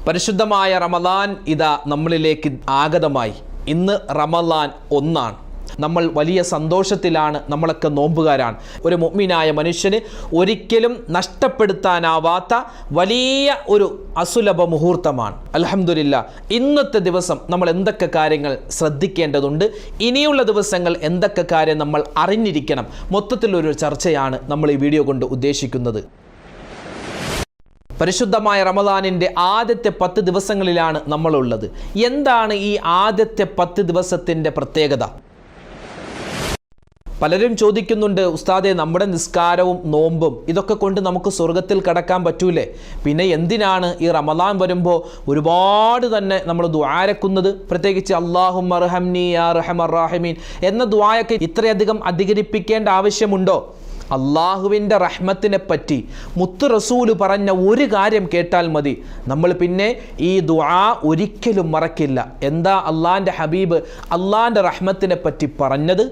പരിശുദ്ധമായ റമദാൻ ഇതാ നമ്മളിലേക്ക് ആഗതമായി. ഇന്ന് റമദാൻ 1 നമ്മൾ വലിയ സന്തോഷത്തിലാണ്. നമ്മളൊക്കെ നോമ്പുകാരാണ്. ഒരു മുഅ്മിനായ മനുഷ്യന് ഒരിക്കലും നഷ്ടപ്പെടുത്താനാവാത്ത വലിയ ഒരു അസുലഭ മുഹൂർത്തമാണ്. അൽഹംദുലില്ലാ, ഇന്നത്തെ ദിവസം നമ്മൾ എന്തൊക്കെ കാര്യങ്ങൾ ശ്രദ്ധിക്കേണ്ടതുണ്ട്, ഇനിയുള്ള ദിവസങ്ങൾ എന്തൊക്കെ കാര്യം നമ്മൾ അറിഞ്ഞിരിക്കണം, മൊത്തത്തിലൊരു ചർച്ചയാണ് നമ്മൾ ഈ വീഡിയോ കൊണ്ട് ഉദ്ദേശിക്കുന്നത്. പരിശുദ്ധമായ റമദാനിൻ്റെ ആദ്യത്തെ 10 ദിവസങ്ങളിലാണ് നമ്മളുള്ളത്. എന്താണ് ഈ ആദ്യത്തെ 10 ദിവസത്തിൻ്റെ പ്രത്യേകത? പലരും ചോദിക്കുന്നുണ്ട്, ഉസ്താദെ, നമ്മുടെ നിസ്കാരവും നോമ്പും ഇതൊക്കെ കൊണ്ട് നമുക്ക് സ്വർഗത്തിൽ കടക്കാൻ പറ്റൂലേ? പിന്നെ എന്തിനാണ് ഈ റമദാൻ വരുമ്പോൾ ഒരുപാട് തന്നെ നമ്മൾ ദുആരക്കുന്നത്? പ്രത്യേകിച്ച് അല്ലാഹുമ്മ അർഹംനി യാ അർഹമർ റഹീമീൻ എന്ന ദുആയൊക്കെ ഇത്രയധികം അധികരിപ്പിക്കേണ്ട ആവശ്യമുണ്ടോ? അള്ളാഹുവിൻ്റെ റഹ്മത്തിനെ പറ്റി മുത്ത് റസൂല് പറഞ്ഞ ഒരു കാര്യം കേട്ടാൽ മതി, നമ്മൾ പിന്നെ ഈ ദുആ ഒരിക്കലും മറക്കില്ല. എന്താ അള്ളാഹിൻ്റെ ഹബീബ് അള്ളാഹിൻ്റെ റഹ്മത്തിനെ പറ്റി പറഞ്ഞത്?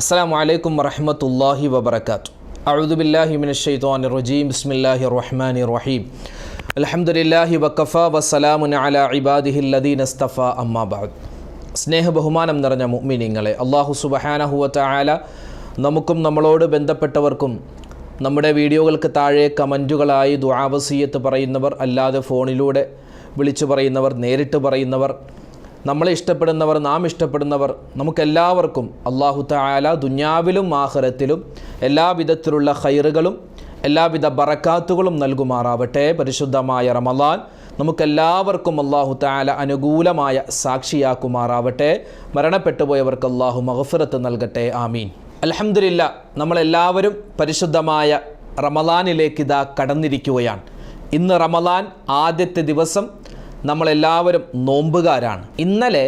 അസ്സലാമു അലൈക്കും വറഹ്മത്തുള്ളാഹി വബറകാതുഹു. അഊദു ബില്ലാഹി മിനശ് ശൈത്വാനിർ റജീം. ബിസ്മില്ലാഹിർ റഹ്മാനിർ റഹീം. അൽഹംദുലില്ലാഹി വഖഫാ വസ്സലാമുൻ അലാ ഇബാദിഹില്ലദീന ഇസ്തഫാ അമ്മാ ബഅദ്. സ്നേഹ ബഹുമാനം നിറഞ്ഞ മുഅ്മിനീങ്ങളെ, അല്ലാഹു സുബ്ഹാനഹു വ തആല നമുക്കും നമ്മളോട് ബന്ധപ്പെട്ടവർക്കും നമ്മുടെ വീഡിയോകൾക്ക് താഴെ കമൻറ്റുകളായി ദുആ വസിയ്യത്ത് പറയുന്നവർ, അല്ലാതെ ഫോണിലൂടെ വിളിച്ചു പറയുന്നവർ, നേരിട്ട് പറയുന്നവർ, നമ്മളെ ഇഷ്ടപ്പെടുന്നവർ, നാം ഇഷ്ടപ്പെടുന്നവർ, നമുക്കെല്ലാവർക്കും അല്ലാഹു തആല ദുനിയാവിലും ആഖിറത്തിലും എല്ലാവിധത്തിലുള്ള ഖൈറുകളും എല്ലാവിധ ബറക്കാത്തുകളും നൽകുമാറാവട്ടെ. പരിശുദ്ധമായ റമദാൻ നമുക്കെല്ലാവർക്കും അല്ലാഹു തആല അനുകൂലമായ സാക്ഷിയാക്കുമാറാവട്ടെ. മരണപ്പെട്ടുപോയവർക്ക് അല്ലാഹു മഗ്ഫിറത്ത് നൽകട്ടെ. ആമീൻ. അൽഹംദുലില്ലാ, നമ്മളെല്ലാവരും പരിശുദ്ധമായ റമദാനിലേക്ക് ഇതാ കടന്നിരിക്കുകയാണ്. ഇന്ന് റമദാൻ ആദ്യത്തെ ദിവസം. നമ്മളെല്ലാവരും നോമ്പുകാരാണ്. ഇന്നലെ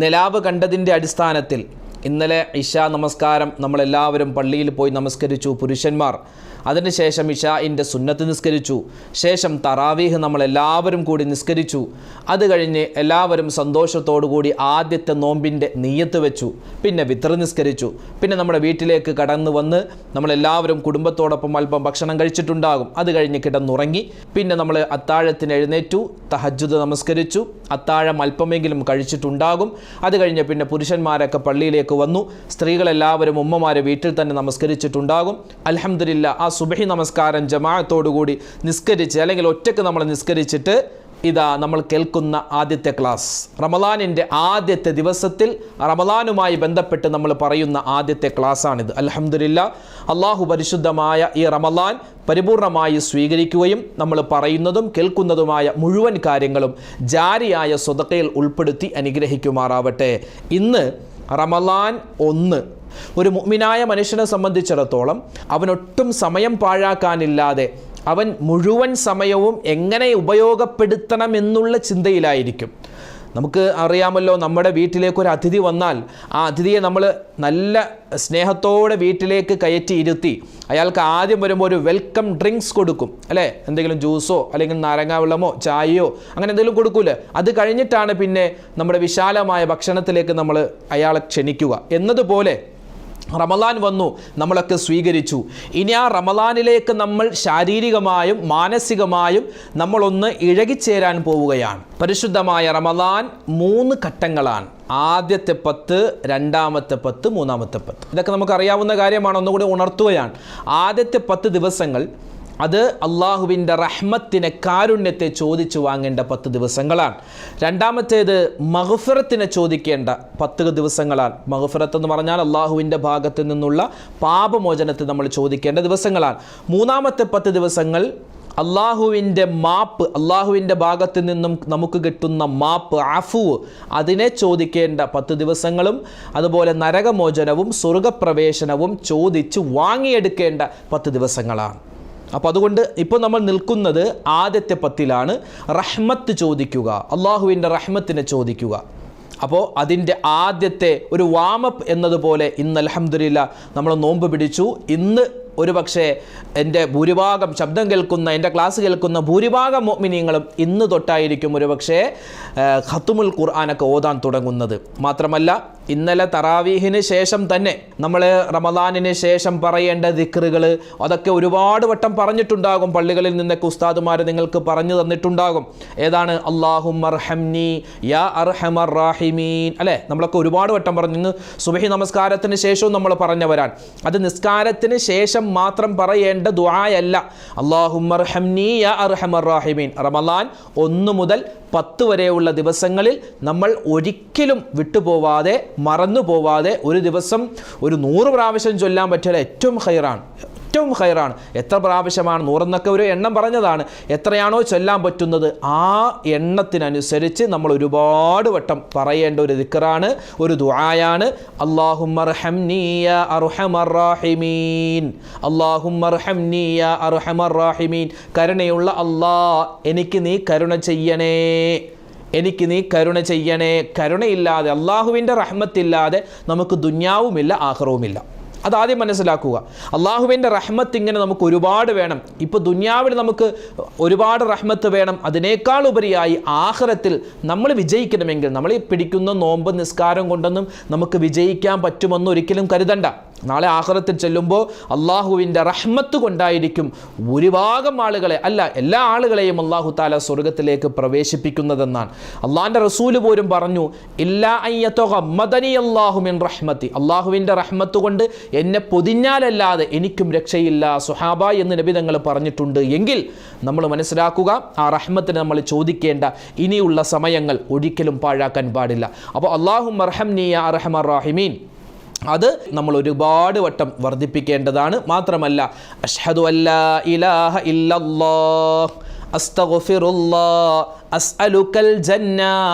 നിലാവ് കണ്ടതിൻ്റെ അടിസ്ഥാനത്തിൽ ഇന്നലെ ഇശാ നമസ്കാരം നമ്മളെല്ലാവരും പള്ളിയിൽ പോയി നമസ്കരിച്ചു, പുരുഷന്മാർ. അതിനുശേഷം ഇശാഇൻ്റെ സുന്നത്ത് നിസ്കരിച്ചു. ശേഷം തറാവീഹ് നമ്മളെല്ലാവരും കൂടി നിസ്കരിച്ചു. അത് കഴിഞ്ഞ് എല്ലാവരും സന്തോഷത്തോടു കൂടി ആദ്യത്തെ നോമ്പിൻ്റെ നിയ്യത്ത് വെച്ചു. പിന്നെ വിത്ർ നിസ്കരിച്ചു. പിന്നെ നമ്മുടെ വീട്ടിലേക്ക് കടന്നു വന്ന് നമ്മളെല്ലാവരും കുടുംബത്തോടൊപ്പം അല്പം ഭക്ഷണം കഴിച്ചിട്ടുണ്ടാകും. അത് കഴിഞ്ഞ് കിടന്നുറങ്ങി. പിന്നെ നമ്മൾ അത്താഴത്തിന് എഴുന്നേറ്റു, തഹജ്ജുദ് നമസ്കരിച്ചു. അത്താഴം അല്പമെങ്കിലും കഴിച്ചിട്ടുണ്ടാകും. അത് കഴിഞ്ഞ് പിന്നെ പുരുഷന്മാരൊക്കെ പള്ളിയിലേക്ക് വന്നു. സ്ത്രീകളെല്ലാവരും ഉമ്മമാരെ വീട്ടിൽ തന്നെ നമസ്കരിച്ചിട്ടുണ്ടാകും. അൽഹംദുലില്ലാ, ആ സുബഹി നമസ്കാരം ജമാഅത്തോടുകൂടി നിസ്കരിച്ച്, അല്ലെങ്കിൽ ഒറ്റയ്ക്ക് നമ്മൾ നിസ്കരിച്ചിട്ട് ഇതാ നമ്മൾ കേൾക്കുന്ന ആദ്യത്തെ ക്ലാസ്, റമദാനിൻ്റെ ആദ്യത്തെ ദിവസത്തിൽ റമദാനുമായി ബന്ധപ്പെട്ട് നമ്മൾ പറയുന്ന ആദ്യത്തെ ക്ലാസ്സാണിത്. അൽഹംദുലില്ലാ, അള്ളാഹു പരിശുദ്ധമായ ഈ റമദാൻ പരിപൂർണമായി സ്വീകരിക്കുകയും നമ്മൾ പറയുന്നതും കേൾക്കുന്നതുമായ മുഴുവൻ കാര്യങ്ങളും ജാരിയായ സ്വതക്കയിൽ ഉൾപ്പെടുത്തി അനുഗ്രഹിക്കുമാറാവട്ടെ. ഇന്ന് റമദാൻ 1. ഒരു മുഅ്മിനായ മനുഷ്യനെ സംബന്ധിച്ചിടത്തോളം അവനൊട്ടും സമയം പാഴാക്കാനില്ലാതെ അവൻ മുഴുവൻ സമയവും എങ്ങനെ ഉപയോഗപ്പെടുത്തണമെന്നുള്ള ചിന്തയിലായിരിക്കും. നമുക്ക് അറിയാമല്ലോ, നമ്മുടെ വീട്ടിലേക്ക് ഒരു അതിഥി വന്നാൽ ആ അതിഥിയെ നമ്മൾ നല്ല സ്നേഹത്തോടെ വീട്ടിലേക്ക് കയറ്റി ഇരുത്തി അയാൾക്ക് ആദ്യം വരുമ്പോൾ ഒരു വെൽക്കം ഡ്രിങ്ക്സ് കൊടുക്കും, അല്ലേ? എന്തെങ്കിലും ജ്യൂസോ അല്ലെങ്കിൽ നാരങ്ങാ വെള്ളമോ ചായയോ അങ്ങനെ എന്തെങ്കിലും കൊടുക്കൂലേ? അത് കഴിഞ്ഞിട്ടാണ് പിന്നെ നമ്മുടെ വിശാലമായ ഭക്ഷണത്തിലേക്ക് നമ്മൾ അയാളെ ക്ഷണിക്കുക. എന്നതുപോലെ റമദാൻ വന്നു, നമ്മളൊക്കെ സ്വീകരിച്ചു. ഇനി ആ റമദാനിലേക്ക് നമ്മൾ ശാരീരികമായും മാനസികമായും നമ്മളൊന്ന് ഇഴകിച്ചേരാൻ പോവുകയാണ്. പരിശുദ്ധമായ റമദാൻ 3 ഘട്ടങ്ങളാണ്. ആദ്യത്തെ 10, രണ്ടാമത്തെ 10, മൂന്നാമത്തെ 10. ഇതൊക്കെ നമുക്കറിയാവുന്ന കാര്യമാണ്. ഒന്നുകൂടി ഉണർത്തുകയാണ്. ആദ്യത്തെ 10 ദിവസങ്ങൾ അത് അള്ളാഹുവിൻ്റെ റഹ്മത്തിനെ, കാരുണ്യത്തെ ചോദിച്ചു വാങ്ങേണ്ട 10 ദിവസങ്ങളാണ്. രണ്ടാമത്തേത് മഗ്ഫിറത്തിനെ ചോദിക്കേണ്ട 10 ദിവസങ്ങളാണ്. മഗ്ഫിറത്ത് എന്ന് പറഞ്ഞാൽ അള്ളാഹുവിൻ്റെ ഭാഗത്ത് നിന്നുള്ള പാപമോചനത്തെ നമ്മൾ ചോദിക്കേണ്ട ദിവസങ്ങളാണ്. മൂന്നാമത്തെ 10 ദിവസങ്ങൾ അള്ളാഹുവിൻ്റെ മാപ്പ്, അള്ളാഹുവിൻ്റെ ഭാഗത്ത് നിന്നും നമുക്ക് കിട്ടുന്ന മാപ്പ്, അഫു, അതിനെ ചോദിക്കേണ്ട 10 ദിവസങ്ങളും അതുപോലെ നരകമോചനവും സ്വർഗപ്രവേശനവും ചോദിച്ച് വാങ്ങിയെടുക്കേണ്ട 10 ദിവസങ്ങളാണ്. അപ്പോൾ അതുകൊണ്ട് ഇപ്പോൾ നമ്മൾ നിൽക്കുന്നത് ആദ്യത്തെ 10ലാണ്. റഹ്മത്ത് ചോദിക്കുക, അള്ളാഹുവിൻ്റെ റഹ്മത്തിനെ ചോദിക്കുക. അപ്പോൾ അതിൻ്റെ ആദ്യത്തെ ഒരു വാമപ്പ് എന്നതുപോലെ ഇന്ന് അൽഹംദുലില്ലാ നമ്മൾ നോമ്പ് പിടിച്ചു. ഇന്ന് ഒരു പക്ഷേ എൻ്റെ ഭൂരിഭാഗം ശബ്ദം കേൾക്കുന്ന, എൻ്റെ ക്ലാസ് കേൾക്കുന്ന ഭൂരിഭാഗം മുഅ്മിനീങ്ങളും ഇന്ന് തൊട്ടായിരിക്കും ഒരു പക്ഷേ ഖത്മുൽ ഖുർആനൊക്കെ ഓതാൻ തുടങ്ങുന്നത്. മാത്രമല്ല ഇന്നലെ തറാവീഹിന് ശേഷം തന്നെ നമ്മൾ റമദാനിന് ശേഷം പറയേണ്ട ദിക്റുകൾ അതൊക്കെ ഒരുപാട് വട്ടം പറഞ്ഞിട്ടുണ്ടാകും. പള്ളികളിൽ നിന്നൊക്കെ ഉസ്താദുമാർ നിങ്ങൾക്ക് പറഞ്ഞു തന്നിട്ടുണ്ടാകും. ഏതാണ്? അല്ലാഹുമ്മർഹംനി യാ അർഹമർ റാഹിമീൻ, അല്ലേ? നമ്മളൊക്കെ ഒരുപാട് വട്ടം പറഞ്ഞു. ഇന്ന് സുബഹി നമസ്കാരത്തിന് ശേഷവും നമ്മൾ പറഞ്ഞവരാണ്. അത് നിസ്കാരത്തിന് ശേഷം മാത്രം പറയേണ്ട ദുആയല്ല. അല്ലാഹുമ്മർഹംനി യാ അർഹമർ റാഹിമീൻ. റമദാൻ 1 മുതൽ 10 വരെയുള്ള ദിവസങ്ങളിൽ നമ്മൾ ഒരിക്കലും വിട്ടുപോവാതെ മറന്നു പോവാതെ ഒരു ദിവസം ഒരു 100 പ്രാവശ്യം ചൊല്ലാൻ പറ്റിയാൽ ഏറ്റവും ഹൈറാണ്. എത്ര പ്രാവശ്യമാണ്? 100 എന്നൊക്കെ ഒരു എണ്ണം പറഞ്ഞതാണ്. എത്രയാണോ ചൊല്ലാൻ പറ്റുന്നത് ആ എണ്ണത്തിനനുസരിച്ച് നമ്മൾ ഒരുപാട് വട്ടം പറയേണ്ട ഒരു ദിക്റാണ്, ഒരു ദുആയാണ്. അല്ലാഹുമ്മർഹംനി യാ അർഹമർ റാഹിമീൻ, അല്ലാഹുമ്മർഹംനി യാ അർഹമർ റാഹിമീൻ. കരുണയുള്ള അല്ലാഹ്, എനിക്ക് നീ കരുണ ചെയ്യണേ, എനിക്ക് നീ കരുണ ചെയ്യണേ. കരുണയില്ലാതെ, അള്ളാഹുവിൻ്റെ റഹ്മത്തില്ലാതെ നമുക്ക് ദുന്യാവുമില്ല ആഖിറവുമില്ല. അതാദ്യം മനസ്സിലാക്കുക. അള്ളാഹുവിൻ്റെ റഹ്മത്ത് ഇങ്ങനെ നമുക്ക് ഒരുപാട് വേണം. ഇപ്പോൾ ദുന്യാവിൽ നമുക്ക് ഒരുപാട് റഹ്മത്ത് വേണം. അതിനേക്കാൾ ഉപരിയായി ആഖിറത്തിൽ നമ്മൾ വിജയിക്കണമെങ്കിൽ, നമ്മൾ ഈ പിടിക്കുന്ന നോമ്പ് നിസ്കാരം കൊണ്ടൊന്നും നമുക്ക് വിജയിക്കാൻ പറ്റുമെന്ന് ഒരിക്കലും കരുതണ്ട. നാളെ ആഖിറത്തിൽ ചെല്ലുമ്പോൾ അള്ളാഹുവിൻ്റെ റഹ്മത്ത് കൊണ്ടായിരിക്കും ഭൂരിഭാഗം ആളുകളെ, അല്ല എല്ലാ ആളുകളെയും അള്ളാഹു താല സ്വർഗത്തിലേക്ക് പ്രവേശിപ്പിക്കുന്നതെന്നാണ്. അള്ളാഹിൻ്റെ റസൂല് പോലും പറഞ്ഞു, ഇല്ലാ അയ്യതഗമ്മദനി അല്ലാഹു മിൻ റഹ്മത്തി, അള്ളാഹുവിൻ്റെ റഹ്മത്ത് കൊണ്ട് എന്നെ പൊതിഞ്ഞാലല്ലാതെ എനിക്കും രക്ഷയില്ല സുഹാബ എന്ന് നബി തങ്ങൾ പറഞ്ഞിട്ടുണ്ട്. എങ്കിൽ നമ്മൾ മനസ്സിലാക്കുക, ആ റഹ്മത്തിന് നമ്മൾ ചോദിക്കേണ്ട ഇനിയുള്ള സമയങ്ങൾ ഒരിക്കലും പാഴാക്കാൻ പാടില്ല. അപ്പോൾ അല്ലാഹുമ്മർഹംനി യാ അർഹമർ റാഹിമീൻ അത് നമ്മൾ ഒരുപാട് വട്ടം വർദ്ധിപ്പിക്കേണ്ടതാണ്. മാത്രമല്ല അഷ്ഹദു അല്ലാ ഇലാഹ ഇല്ലല്ലാഹ് അസ്തഗ്ഫിറുല്ലാഹ് അസ്അലുക്കൽ ജന്ന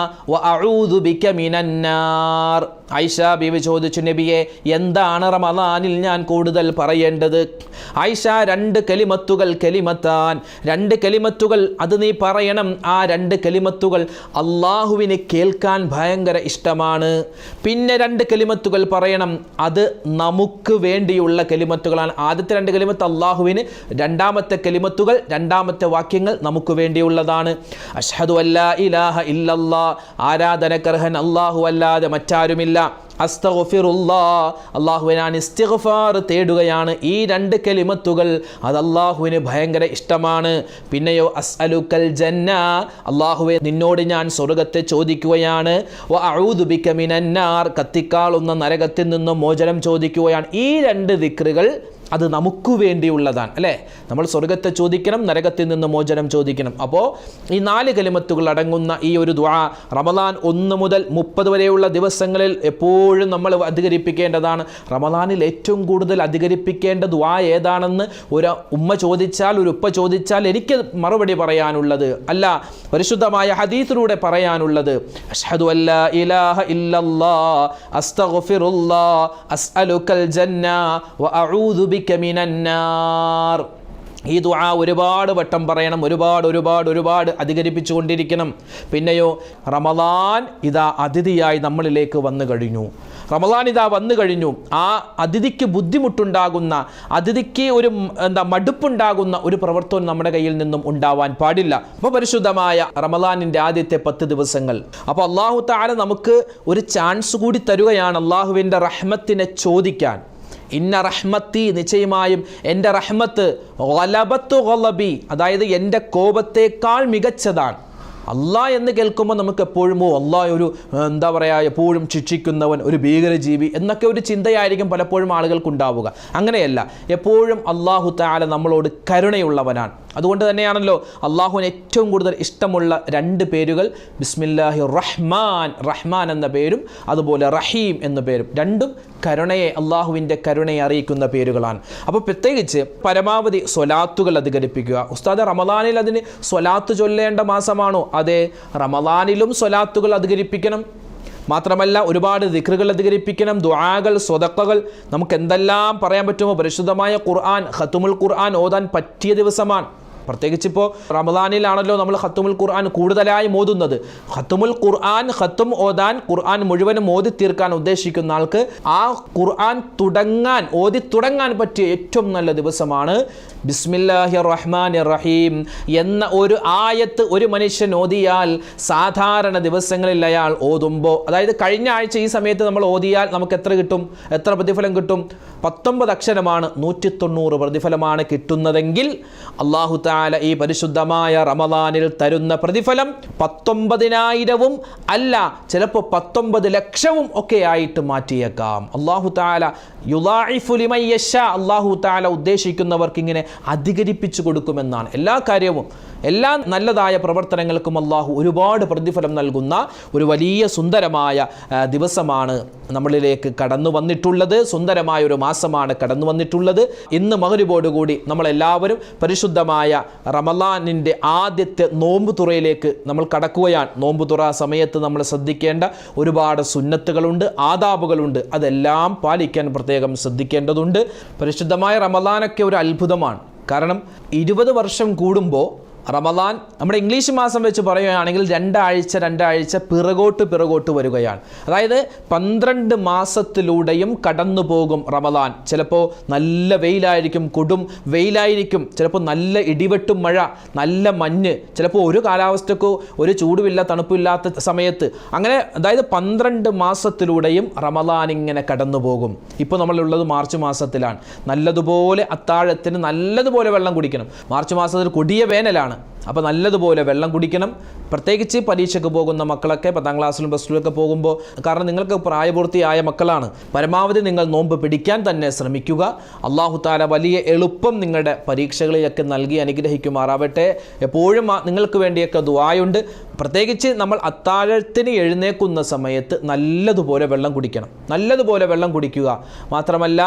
വ അഊദു ബിക മിനന്നാർ. ആയിഷ ബീവി ചോദിച്ചു, നബിയെ എന്താണ് റമദാനിൽ ഞാൻ കൂടുതൽ പറയേണ്ടത്? ആയിഷ 2 കലിമത്തുകൾ, കലിമത്താൻ, 2 കലിമത്തുകൾ അത് നീ പറയണം. ആ 2 കലിമത്തുകൾ അള്ളാഹുവിന് കേൾക്കാൻ ഭയങ്കര ഇഷ്ടമാണ്. പിന്നെ 2 കലിമത്തുകൾ പറയണം, അത് നമുക്ക് വേണ്ടിയുള്ള കലിമത്തുകളാണ്. ആദ്യത്തെ 2 കലിമത്ത് അള്ളാഹുവിന്, രണ്ടാമത്തെ കലിമത്തുകൾ, രണ്ടാമത്തെ വാക്യങ്ങൾ നമുക്ക് വേണ്ടിയുള്ളതാണ്. അഷ്ഹദു അല്ലാ ഇലാഹ ഇല്ലല്ലാഹ്, ആരാധനക്കർഹൻ അല്ലാഹു അല്ലാതെ മറ്റാരുമില്ല. അസ്തഗ്ഫിറുല്ലാഹ്, അല്ലാഹുവേ ഞാൻ ഇസ്തിഗ്ഫാർ തേടുകയാണ്. ഈ 2 കലിമത്തുകൾ അത് അല്ലാഹുവിന് ഭയങ്കര ഇഷ്ടമാണ്. പിന്നെയോ അസ്അലുക്കൽ ജന്ന, അല്ലാഹുവേ നിന്നോട് ഞാൻ സ്വർഗ്ഗത്തെ ചോദിക്കുകയാണ്. വ അഊദു ബിക മിനന്നാർ, കത്തിക്കാളുന്ന നരകത്തിൽ നിന്നും മോചനം ചോദിക്കുകയാണ്. ഈ 2 ദിക്റുകൾ അത് നമുക്ക് വേണ്ടിയുള്ളതാണ്, അല്ലേ? നമ്മൾ സ്വർഗത്തെ ചോദിക്കണം, നരകത്തിൽ നിന്ന് മോചനം ചോദിക്കണം. അപ്പോൾ ഈ 4 കലിമത്തുകൾ അടങ്ങുന്ന ഈ ഒരു ദുആ റമദാൻ 1 മുതൽ 30 വരെയുള്ള ദിവസങ്ങളിൽ എപ്പോഴും നമ്മൾ അധികരിപ്പിക്കേണ്ടതാണ്. റമദാനിൽ ഏറ്റവും കൂടുതൽ അധികരിപ്പിക്കേണ്ട ദുആ ഏതാണെന്ന് ഒരു ഉമ്മ ചോദിച്ചാൽ, ഒരു ഉപ്പ ചോദിച്ചാൽ എനിക്ക് മറുപടി പറയാനുള്ളത് അല്ല, പരിശുദ്ധമായ ഹദീസിലൂടെ പറയാനുള്ളത് അഷ്ഹദു അല്ലാ ഇലാഹ ഇല്ലല്ലാഹ് അസ്തഗ്ഫിറുല്ലാഹ് അസ്അലുക്കൽ ജന്ന വ അഊദു ബിക മിനന്നാർ. ഈ ദുആ ഒരുപാട് വട്ടം പറയണം, ഒരുപാട് അധികരിപ്പിച്ചുകൊണ്ടിരിക്കണം. പിന്നെയോ റമദാൻ ഇതാ അതിഥിയായി നമ്മളിലേക്ക് വന്നു കഴിഞ്ഞു. റമദാൻ ഇതാ വന്നു കഴിഞ്ഞു. ആ അതിഥിക്ക് ബുദ്ധിമുട്ടുണ്ടാകുന്ന, അതിഥിക്ക് ഒരു മടുപ്പുണ്ടാകുന്ന ഒരു പ്രവർത്തനം നമ്മുടെ കയ്യിൽ നിന്നും ഉണ്ടാവാൻ പാടില്ല. അപ്പോൾ പരിശുദ്ധമായ റമദാനിൻ്റെ ആദ്യത്തെ 10 ദിവസങ്ങൾ, അപ്പോൾ അല്ലാഹു തആല നമുക്ക് ഒരു ചാൻസ് കൂടി തരുകയാണ് അല്ലാഹുവിൻ്റെ റഹ്മത്തിനെ ചോദിക്കാൻ. ഇന്ന റഹ്മത്തി, നിശ്ചയമായും എൻ്റെ റഹ്മത്ത് ഗലബത്തു ഗലബി, അതായത് എൻ്റെ കോപത്തേക്കാൾ മികച്ചതാണ്. അള്ളാഹ് എന്ന് കേൾക്കുമ്പോൾ നമുക്ക് എപ്പോഴും അള്ളാഹ് ഒരു എന്താ പറയുക, എപ്പോഴും ശിക്ഷിക്കുന്നവൻ, ഒരു ഭീകരജീവി എന്നൊക്കെ ഒരു ചിന്തയായിരിക്കും പലപ്പോഴും ആളുകൾക്കുണ്ടാവുക. അങ്ങനെയല്ല, എപ്പോഴും അല്ലാഹു തആല നമ്മളോട് കരുണയുള്ളവനാണ്. അതുകൊണ്ട് തന്നെയാണല്ലോ അള്ളാഹുവിന് ഏറ്റവും കൂടുതൽ ഇഷ്ടമുള്ള 2 പേരുകൾ ബിസ്മില്ലാഹിർ റഹ്മാൻ, റഹ്മാൻ എന്ന പേരും അതുപോലെ റഹീം എന്ന പേരും. രണ്ടും കരുണയെ, അള്ളാഹുവിൻ്റെ കരുണയെ അറിയിക്കുന്ന പേരുകളാണ്. അപ്പോൾ പ്രത്യേകിച്ച് പരമാവധി സ്വലാത്തുകൾ അധികരിപ്പിക്കുക. ഉസ്താദ്, റമദാനിൽ അതിന് സ്വലാത്ത് ചൊല്ലേണ്ട മാസമാണോ? അതെ, റമദാനിലും സ്വലാത്തുകൾ അധികരിപ്പിക്കണം. മാത്രമല്ല ഒരുപാട് ദിക്റുകൾ അധികരിപ്പിക്കണം, ദുആകൾ, സ്വദഖകൾ, നമുക്ക് എന്തെല്ലാം പറയാൻ പറ്റുമോ. പരിശുദ്ധമായ ഖുർആൻ, ഖത്മുൽ ഖുർആൻ ഓതാൻ പറ്റിയ ദിവസമാണ്. പ്രത്യേകിച്ച് ഇപ്പോൾ റമദാനിലാണല്ലോ നമ്മൾ ഖത്തുമുൽ ഖുർആൻ കൂടുതലായി ഓതുന്നത്. ഖത്തുമുൽ ഖുർആൻ ഖത്തും ഓതാൻ, ഖുർആൻ മുഴുവനും ഓതി തീർക്കാൻ ഉദ്ദേശിക്കുന്ന ആൾക്ക് ആ ഖുർആൻ ഓതി തുടങ്ങാൻ പറ്റിയ ഏറ്റവും നല്ല ദിവസമാണ് ബിസ്മില്ലാഹിർ റഹ്മാനിർ റഹീം എന്ന ഒരു ആയത്ത് ഒരു മനുഷ്യൻ ഓതിയാൽ സാധാരണ ദിവസങ്ങളിൽ അയാൾ ഓതുമ്പോൾ, അതായത് കഴിഞ്ഞ ആഴ്ച ഈ സമയത്ത് നമ്മൾ ഓതിയാൽ നമുക്ക് എത്ര കിട്ടും, എത്ര പ്രതിഫലം കിട്ടും? 19 അക്ഷരമാണ്, 190 പ്രതിഫലമാണ് കിട്ടുന്നതെങ്കിൽ അല്ലാഹു തആല ഈ പരിശുദ്ധമായ റമദാനിൽ തരുന്ന പ്രതിഫലം 19,000 അല്ല, ചിലപ്പോൾ 19 ലക്ഷവും ഒക്കെ ആയിട്ട് മാറ്റിയേക്കാം. അല്ലാഹു തആല യുളാഇഫു ലിമൻ യശാ, അല്ലാഹു തആല ഉദ്ദേശിക്കുന്നവർക്ക് ഇങ്ങനെ അധികരിപ്പിച്ചു കൊടുക്കുമെന്നാണ്. എല്ലാ കാര്യവും, എല്ലാ നല്ലതായ പ്രവർത്തനങ്ങൾക്കും അല്ലാഹു ഒരുപാട് പ്രതിഫലം നൽകുന്ന ഒരു വലിയ സുന്ദരമായ ദിവസമാണ് നമ്മളിലേക്ക് കടന്നു വന്നിട്ടുള്ളത്. സുന്ദരമായ ഒരു മാസമാണ് കടന്നു വന്നിട്ടുള്ളത്. ഇന്ന് മഗ്‌രിബോടുകൂടി നമ്മളെല്ലാവരും പരിശുദ്ധമായ റമളാനിൻ്റെ ആദ്യത്തെ നോമ്പ് തുറയിലേക്ക് നമ്മൾ കടക്കുകയാണ്. നോമ്പ് തുറ സമയത്ത് നമ്മൾ ശ്രദ്ധിക്കേണ്ട ഒരുപാട് സുന്നത്തുകളുണ്ട്, ആദാബുകളുണ്ട്. അതെല്ലാം പാലിക്കാൻ പ്രത്യേകം ശ്രദ്ധിക്കേണ്ടതുണ്ട്. പരിശുദ്ധമായ റമളാനൊക്കെ ഒരു അത്ഭുതമാണ്. കാരണം 20 വർഷം കൂടുമ്പോൾ റമദാൻ, നമ്മുടെ ഇംഗ്ലീഷ് മാസം വെച്ച് പറയുകയാണെങ്കിൽ രണ്ടാഴ്ച പിറകോട്ട് വരികയാണ്. അതായത് 12 മാസത്തിലൂടെയും കടന്നു പോകും റമദാൻ. ചിലപ്പോൾ നല്ല വെയിലായിരിക്കും, കൊടും വെയിലായിരിക്കും, ചിലപ്പോൾ നല്ല ഇടിവെട്ടും മഴ, നല്ല മഞ്ഞ്, ചിലപ്പോൾ ഒരു കാലാവസ്ഥക്കോ ഒരു ചൂടുമില്ല തണുപ്പില്ലാത്ത സമയത്ത്, അങ്ങനെ അതായത് 12 മാസത്തിലൂടെയും റമദാൻ ഇങ്ങനെ കടന്നു പോകും. ഇപ്പോൾ നമ്മളുള്ളത് മാർച്ച് മാസത്തിലാണ്. നല്ലതുപോലെ അത്താഴത്തിന് നല്ലതുപോലെ വെള്ളം കുടിക്കണം. മാർച്ച് മാസത്തിൽ കൊടിയ വേനലാണ്, അപ്പോൾ നല്ലതുപോലെ വെള്ളം കുടിക്കണം. പ്രത്യേകിച്ച് പരീക്ഷയ്ക്ക് പോകുന്ന മക്കളൊക്കെ 10ാം ക്ലാസ്സിലും പ്ലസ് ടുവിലൊക്കെ പോകുമ്പോൾ, കാരണം നിങ്ങൾക്ക് പ്രായപൂർത്തിയായ മക്കളാണ്, പരമാവധി നിങ്ങൾ നോമ്പ് പിടിക്കാൻ തന്നെ ശ്രമിക്കുക. അല്ലാഹു തആല വലിയ എളുപ്പം നിങ്ങളുടെ പരീക്ഷകളിലൊക്കെ നൽകി അനുഗ്രഹിക്കുമാറാവട്ടെ. എപ്പോഴും നിങ്ങൾക്ക് വേണ്ടിയൊക്കെ ദുആയുണ്ട്. പ്രത്യേകിച്ച് നമ്മൾ അത്താഴത്തിന് എഴുന്നേക്കുന്ന സമയത്ത് നല്ലതുപോലെ വെള്ളം കുടിക്കണം, നല്ലതുപോലെ വെള്ളം കുടിക്കുക. മാത്രമല്ല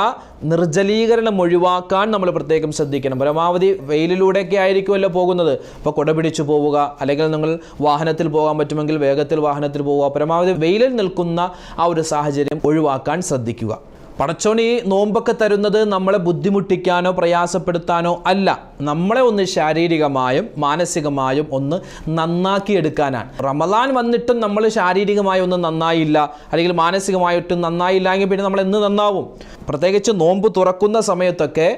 നിർജ്ജലീകരണം ഒഴിവാക്കാൻ നമ്മൾ പ്രത്യേകം ശ്രദ്ധിക്കണം. പരമാവധി വെയിലിലൂടെയൊക്കെ ആയിരിക്കുമല്ലോ പോകുന്നത്, അപ്പോൾ കുട പിടിച്ചു പോവുക, അല്ലെങ്കിൽ നിങ്ങൾ വാഹനത്തിൽ പോകാൻ പറ്റുമെങ്കിൽ വേഗത്തിൽ വാഹനത്തിൽ പോവുക. പരമാവധി വെയിലിൽ നിൽക്കുന്ന ആ ഒരു സാഹചര്യം ഒഴിവാക്കാൻ ശ്രദ്ധിക്കുക. പടച്ചോൻ ഈ നോമ്പൊക്കെ തരുന്നത് നമ്മളെ ബുദ്ധിമുട്ടിക്കാനോ പ്രയാസപ്പെടുത്താനോ അല്ല, നമ്മളെ ഒന്ന് ശാരീരികമായും മാനസികമായും ഒന്ന് നന്നാക്കിയെടുക്കാനാണ്. റമദാൻ വന്നിട്ടും നമ്മൾ ശാരീരികമായി ഒന്നും നന്നായില്ല, അല്ലെങ്കിൽ മാനസികമായിട്ടും നന്നായില്ല എങ്കിൽ പിന്നെ നമ്മൾ എന്ന് നന്നാവും? പ്രത്യേകിച്ച് നോമ്പ് തുറക്കുന്ന സമയത്തൊക്കെ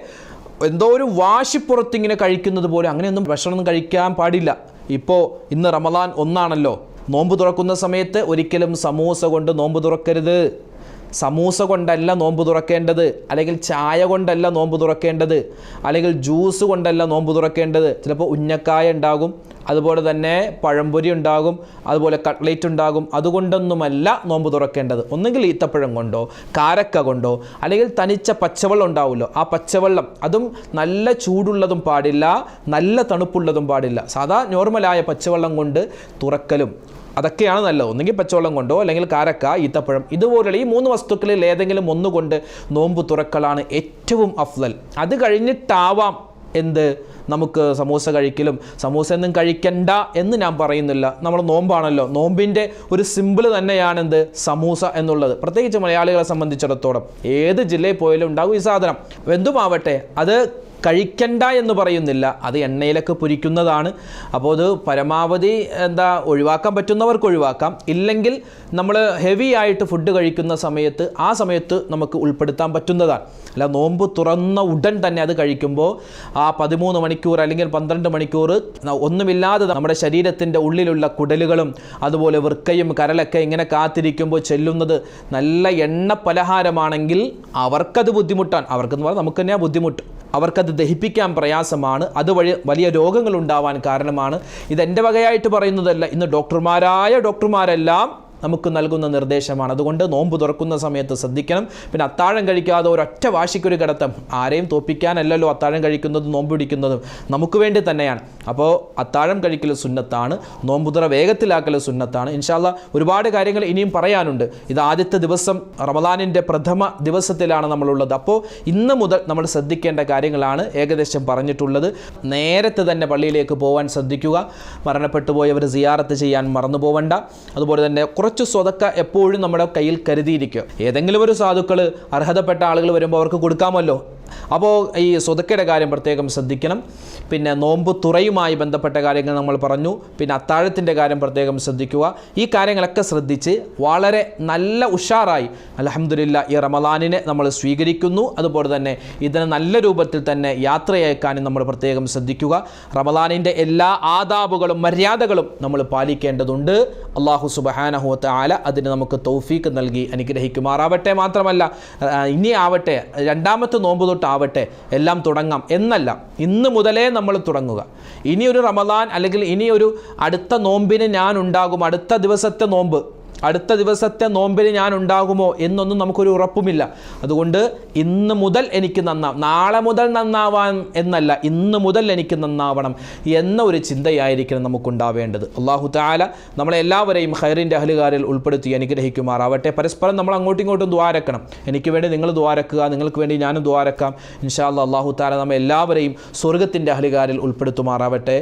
എന്തോ ഒരു വാശിപ്പുറത്തിങ്ങനെ കഴിക്കുന്നത് പോലെ അങ്ങനെയൊന്നും ഭക്ഷണമൊന്നും കഴിക്കാൻ പാടില്ല. ഇപ്പോൾ ഇന്ന് റമദാൻ 1 നോമ്പ് തുറക്കുന്ന സമയത്ത് ഒരിക്കലും സമൂസ കൊണ്ട് നോമ്പ് തുറക്കരുത്. സമൂസ കൊണ്ടല്ല നോമ്പ് തുറക്കേണ്ടത്, അല്ലെങ്കിൽ ചായ കൊണ്ടല്ല നോമ്പ് തുറക്കേണ്ടത്, അല്ലെങ്കിൽ ജ്യൂസ് കൊണ്ടല്ല നോമ്പ് തുറക്കേണ്ടത്. ചിലപ്പോൾ ഉന്നക്കായ ഉണ്ടാകും, അതുപോലെ തന്നെ പഴംപൊരി ഉണ്ടാകും, അതുപോലെ കട്ട്ലേറ്റ് ഉണ്ടാകും. അതുകൊണ്ടൊന്നുമല്ല നോമ്പ് തുറക്കേണ്ടത്. ഒന്നുകിൽ ഈത്തപ്പഴം കൊണ്ടോ കാരക്ക കൊണ്ടോ, അല്ലെങ്കിൽ തനിച്ച പച്ചവെള്ളം ഉണ്ടാവുമല്ലോ, ആ പച്ചവെള്ളം, അതും നല്ല ചൂടുള്ളതും പാടില്ല, നല്ല തണുപ്പുള്ളതും പാടില്ല. സാധാ നോർമലായ പച്ചവെള്ളം കൊണ്ട് തുറക്കലും അതൊക്കെയാണ് നല്ലത്. ഒന്നുകിൽ പച്ചവെള്ളം കൊണ്ടോ, അല്ലെങ്കിൽ കാരക്ക, ഈത്തപ്പഴം, ഇതുപോലുള്ള ഈ 3 വസ്തുക്കളിൽ ഏതെങ്കിലും ഒന്നുകൊണ്ട് നോമ്പ് തുറക്കലാണ് ഏറ്റവും അഫ്ളൽ. അത് കഴിഞ്ഞിട്ടാവാം എന്ത് നമുക്ക് സമൂസ കഴിക്കലും. സമൂസ ഒന്നും കഴിക്കണ്ട എന്ന് ഞാൻ പറയുന്നില്ല, നമ്മൾ നോമ്പാണല്ലോ, നോമ്പിൻ്റെ ഒരു സിമ്പിൾ തന്നെയാണ് എന്ത് സമൂസ എന്നുള്ളത്. പ്രത്യേകിച്ച് മലയാളികളെ സംബന്ധിച്ചിടത്തോളം ഏത് ജില്ലയിൽ പോയാലും ഉണ്ടാകും ഈ സാധനം. എന്തുമാവട്ടെ, അത് കഴിക്കണ്ട എന്ന് പറയുന്നില്ല, അത് എണ്ണയിലൊക്കെ പൊരിക്കുന്നതാണ്. അപ്പോൾ അത് പരമാവധി ഒഴിവാക്കാൻ പറ്റുന്നവർക്ക് ഒഴിവാക്കാം. ഇല്ലെങ്കിൽ നമ്മൾ ഹെവി ആയിട്ട് ഫുഡ് കഴിക്കുന്ന സമയത്ത് ആ സമയത്ത് നമുക്ക് ഉൾപ്പെടുത്താൻ പറ്റുന്നതാണ്. അല്ല നോമ്പ് തുറന്ന ഉടൻ തന്നെ അത് കഴിക്കുമ്പോൾ ആ 13 മണിക്കൂർ അല്ലെങ്കിൽ 12 മണിക്കൂർ ഒന്നുമില്ലാതെ നമ്മുടെ ശരീരത്തിൻ്റെ ഉള്ളിലുള്ള കുടലുകളും അതുപോലെ വൃക്കയും കരളൊക്കെ ഇങ്ങനെ കാത്തിരിക്കുമ്പോൾ ചെല്ലുന്നത് നല്ല എണ്ണ പലഹാരമാണെങ്കിൽ അവർക്കത് ബുദ്ധിമുട്ടാണ്. അവർക്കെന്ന് പറഞ്ഞാൽ നമുക്ക് തന്നെയാണ് ബുദ്ധിമുട്ട്. അവർക്കത് ദഹിപ്പിക്കാൻ പ്രയാസമാണ്, അതുവഴി വലിയ രോഗങ്ങൾ ഉണ്ടാവാൻ കാരണമാണ്. ഇതെൻ്റെ വകയായിട്ട് പറയുന്നതല്ല, ഇന്ന് ഡോക്ടർമാരെല്ലാം നമുക്ക് നൽകുന്ന നിർദ്ദേശമാണ്. അതുകൊണ്ട് നോമ്പ് തുറക്കുന്ന സമയത്ത് ശ്രദ്ധിക്കണം. പിന്നെ അത്താഴം കഴിക്കാതെ ഒരൊറ്റ വാശിക്കൊരു കിടത്തം, ആരെയും തോപ്പിക്കാനല്ലല്ലോ അത്താഴം കഴിക്കുന്നതും നോമ്പ് പിടിക്കുന്നതും, നമുക്ക് വേണ്ടി തന്നെയാണ്. അപ്പോൾ അത്താഴം കഴിക്കൽ സുന്നത്താണ്, നോമ്പുതുറ വേഗത്തിലാക്കൽ സുന്നത്താണ്. ഇൻഷാ അല്ലാഹ് ഒരുപാട് കാര്യങ്ങൾ ഇനിയും പറയാനുണ്ട്. ഇത് ആദ്യത്തെ ദിവസം, റമദാനിൻ്റെ പ്രഥമ ദിവസത്തിലാണ് നമ്മളുള്ളത്. അപ്പോൾ ഇന്ന് മുതൽ നമ്മൾ ശ്രദ്ധിക്കേണ്ട കാര്യങ്ങളാണ് ഏകദേശം പറഞ്ഞിട്ടുള്ളത്. നേരത്തെ തന്നെ പള്ളിയിലേക്ക് പോകാൻ ശ്രദ്ധിക്കുക. മരണപ്പെട്ടു പോയവർ സിയാറത്ത് ചെയ്യാൻ മറന്നു പോവണ്ട. അതുപോലെ തന്നെ കുറച്ച് സ്വതക്ക എപ്പോഴും നമ്മുടെ കയ്യിൽ കരുതിയിരിക്കുക. ഏതെങ്കിലും ഒരു സാധുക്കൾ, അർഹതപ്പെട്ട ആളുകൾ വരുമ്പോൾ അവർക്ക് കൊടുക്കാമല്ലോ. അപ്പോൾ ഈ സ്വതക്കയുടെ കാര്യം പ്രത്യേകം ശ്രദ്ധിക്കണം. പിന്നെ നോമ്പ് തുറയുമായി ബന്ധപ്പെട്ട കാര്യങ്ങൾ നമ്മൾ പറഞ്ഞു. പിന്നെ അത്താഴത്തിൻ്റെ കാര്യം പ്രത്യേകം ശ്രദ്ധിക്കുക. ഈ കാര്യങ്ങളൊക്കെ ശ്രദ്ധിച്ച് വളരെ നല്ല ഉഷാറായി അൽഹംദുലില്ലാ ഈ റമദാനിനെ നമ്മൾ സ്വീകരിക്കുന്നു. അതുപോലെ തന്നെ ഇതിനെ നല്ല രൂപത്തിൽ തന്നെ യാത്രയയക്കാനും നമ്മൾ പ്രത്യേകം ശ്രദ്ധിക്കുക. റമദാനിൻ്റെ എല്ലാ ആദാബുകളും മര്യാദകളും നമ്മൾ പാലിക്കേണ്ടതുണ്ട്. അല്ലാഹു സുബ്ഹാനഹു വ തആല അതിന് നമുക്ക് തൗഫീക്ക് നൽകി അനുഗ്രഹിക്കുമാറാവട്ടെ. മാത്രമല്ല ഇനി ആവട്ടെ, രണ്ടാമത്തെ നോമ്പ് തൊട്ടാവട്ടെ എല്ലാം തുടങ്ങാം എന്നല്ല, ഇന്ന് മുതലേ നമ്മൾ തുടങ്ങുക. ഇനിയൊരു റമദാൻ അല്ലെങ്കിൽ ഇനിയൊരു അടുത്ത നോമ്പിന് ഞാൻ ഉണ്ടാകും, അടുത്ത ദിവസത്തെ നോമ്പിന് ഞാൻ ഉണ്ടാകുമോ എന്നൊന്നും നമുക്കൊരു ഉറപ്പുമില്ല. അതുകൊണ്ട് ഇന്ന് മുതൽ എനിക്ക് നാളെ മുതൽ നന്നാവാൻ എന്നല്ല, ഇന്ന് മുതൽ എനിക്ക് നന്നാവണം എന്ന ഒരു ചിന്തയായിരിക്കണം നമുക്കുണ്ടാവേണ്ടത്. അല്ലാഹു തആല നമ്മളെല്ലാവരെയും ഖൈറിൻ്റെ അഹ്ലുകാരിൽ ഉൾപ്പെടുത്തി അനുഗ്രഹിക്കുമാറാവട്ടെ. പരസ്പരം നമ്മൾ അങ്ങോട്ടും ഇങ്ങോട്ടും ദ്വാരക്കണം. എനിക്ക് വേണ്ടി നിങ്ങൾ ദ്വാരക്കുക, നിങ്ങൾക്ക് വേണ്ടി ഞാനും ദ്വാരക്കാം. ഇൻഷാ അല്ലാഹ് അല്ലാഹു തആല നമ്മെ എല്ലാവരെയും സ്വർഗ്ഗത്തിൻ്റെ അഹ്ലുകാരിൽ ഉൾപ്പെടുത്തുമാറാവട്ടെ.